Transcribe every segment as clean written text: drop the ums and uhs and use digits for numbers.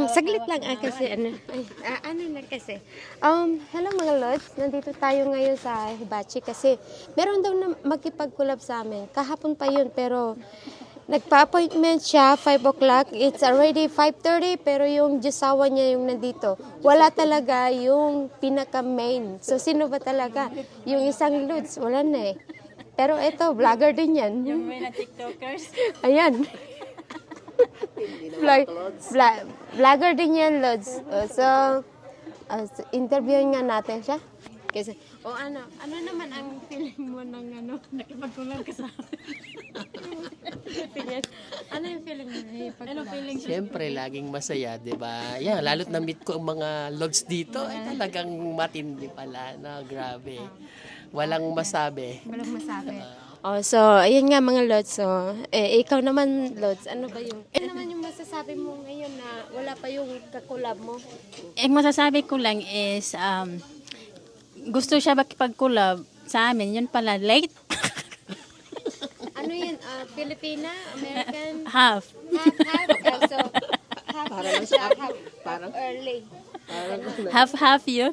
saglit lang kasi ano lang kasi. Hello mga lods, nandito tayo ngayon sa Hibachi kasi meron daw na magkipag-collab sa amin. Kahapon pa yun pero nagpa-appointment siya 5 o'clock. It's already 5:30 pero yung josawa niya yung nandito. Wala talaga yung pinaka-main. So sino ba talaga? Yung isang lods, wala na eh. Pero ito, vlogger din yan. Yung may na TikTokers. Ayan. Vlogger din yan, Lods. Interviewin nga natin siya. Kasi, ano naman ang feeling mo ng ano? Nakipagkulab ka sa akin. Ano yung feeling mo? Ano feeling siya? Siyempre, laging masaya, di ba? Yeah, lalo't na-meet ko ang mga lods dito, ay talagang matindi pala. No, grabe. Walang masabi. Walang masabi. So, ayun nga mga Lods. So, ikaw naman, Lods, ano ba yung... Ano naman yung masasabi mo ngayon na wala pa yung kakulab mo? Ang masasabi ko lang is, gusto siya makipag-collab sa amin. Yun pala, late. Ano yun? Filipina? American? Half. Half. So, half na siya. Half early. Half yun.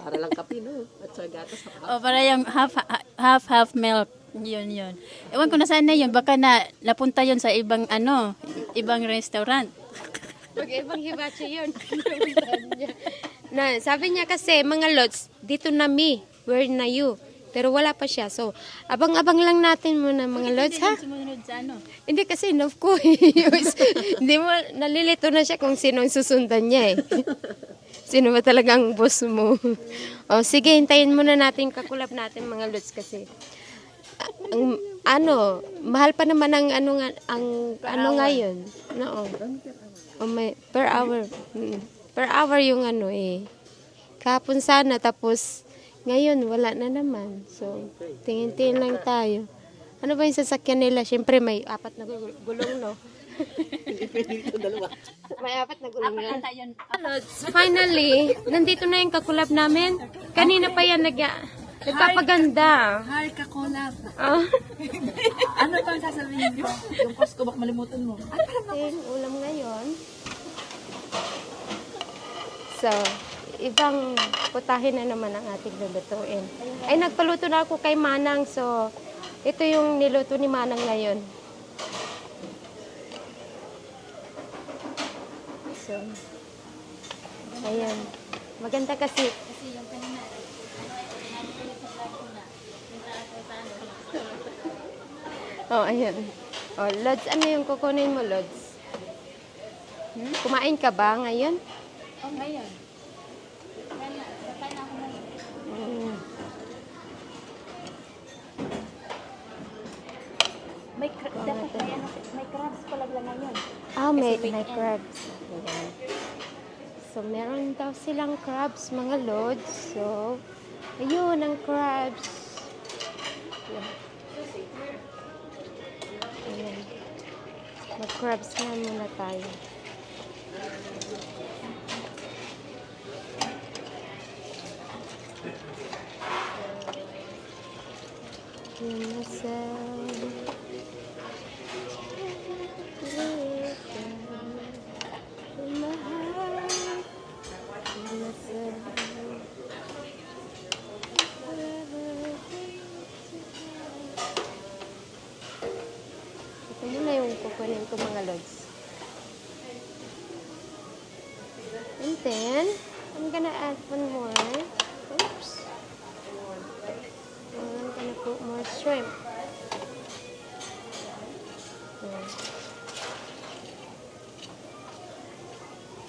Para lang kape, no? At sa gatas. O para yung half milk. Yun. Ewan ko na sana yun. Baka napunta yun sa ibang ibang restaurant. Ibang hibachi yun. Sabi niya kasi, mga Lods, dito na me. Where na you? Pero wala pa siya. So, abang-abang lang natin muna mga Lods, ha? Sumunod sa ano? Hindi kasi enough ko. Hindi mo, nalilito na siya kung sino ang susundan niya eh. Sino ba talagang boss mo? Sige, hintayin muna natin kakulab natin mga Lods kasi mahal pa naman ang ano ngayon. No. Per hour. Per hour yung Kahapon sana tapos ngayon wala na naman. So, tingin-tingin lang tayo. Ano ba yung sasakyan nila? Siyempre may 4 na gulong, no? May 4 na gulong yan. Finally, nandito na yung kakulab namin. Kanina pa yan nagpapaganda. Hi, kakolab. Oh. Ano pang sasabihin niyo? Yung cost ko, baka malimutan mo. Yung ulam ngayon. So, ibang putahin na naman ang ating lulutuin. Ay, nagpaluto na ako kay Manang. So, ito yung niluto ni Manang ngayon. So, ayan. Maganda kasi. Kasi yung kanina, Ayan. Lods, ano yung kukunin mo, Lods? Kumain ka ba ngayon? ngayon. Saka na ako ngayon. May crabs pala lang ngayon. May crabs. Ayan. So, meron daw silang crabs, mga Lods. So, ayun, ang crabs. Ayan. Mag-crabs nga muna tayo. Ito muna yung kukunin ko mga Lods. And then, I'm gonna add one more. Oops. I'm gonna put more shrimp.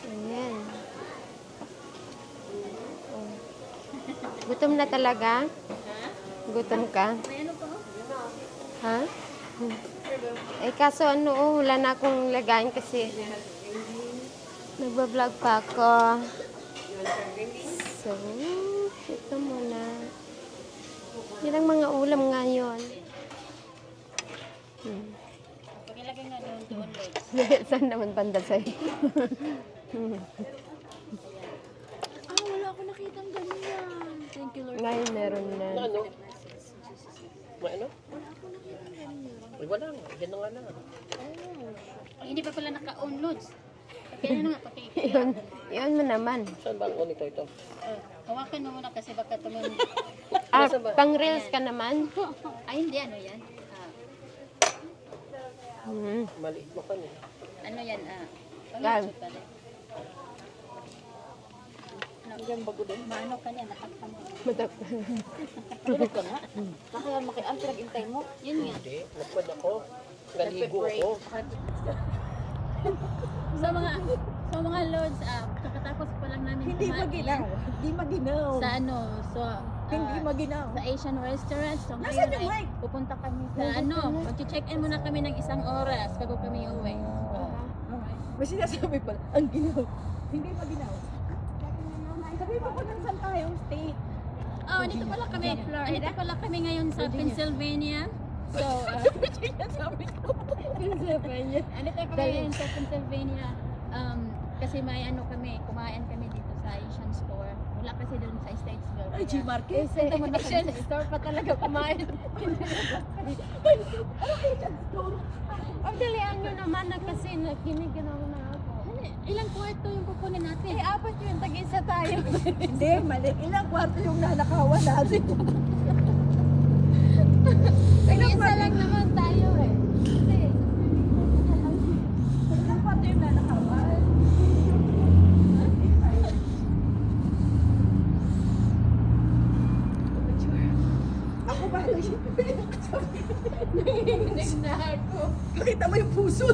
Ayan. Gutom na talaga? Gutom ka? Ha? Kaso wala na akong lagayin kasi nagbablog pa ako. So, ito muna. Yan ang mga ulam ngayon. Pagilagay nga doon, Saan naman banda sa'yo? wala ako nakitang ganyan. Thank you, Lord. Ngayon meron na. Ano? May ano? Ay, wala nga. Yan na nga na. Hindi pa pala naka-on loads. Kaya na nga, Yun mo naman. Saan ba ang monitor ito? hawakan mo muna kasi baka tumim. Ah, pang reels ka naman? Ay, hindi, ano yan? Maliit mo kami. Ano yan? Yan. pala. Hanggang bago din. Maano ka niya, nakakam. Tulog ka nga. Kaya ang pinag-intay mo. Yun nga. Hindi, nagpad ako. Naligo ako. Sa mga loads, kakatapos pa lang namin Hindi kumain maginaw. Hindi maginaw. sa ano, Hindi maginaw. sa Asian restaurant. So Nasaan ngayon yung ay mic? pupunta kami sa mag-check-in muna kami ng 1 oras bago kami uwi. May sinasabi pala, ang ginaw. Hindi maginaw. Sabi mo ko nang saan tayong state. Oh, dito pala kami. Dito pala kami ngayon sa Pennsylvania. So, Sabi ko. Pennsylvania. Andito kami ngayon sa Pennsylvania. Kasi may ano kami, kumain kami dito sa Asian store. Wala kasi doon sa Statesville. Ay, G-Market. Ito muna kami sa store pa talaga kumain. Ang dalian nyo naman na kasi nakiniginaw na ako. Ilang kwarto yung kukunin natin? Apat yun, tag-isa tayo. Hindi, mali. Ilang kwarto yung nanakawan natin. Tag-isa lang naman tayo eh. Ilang kwarto yung nanakawan. Ako ba? Nanginginig na ako. Pakita mo yung puso.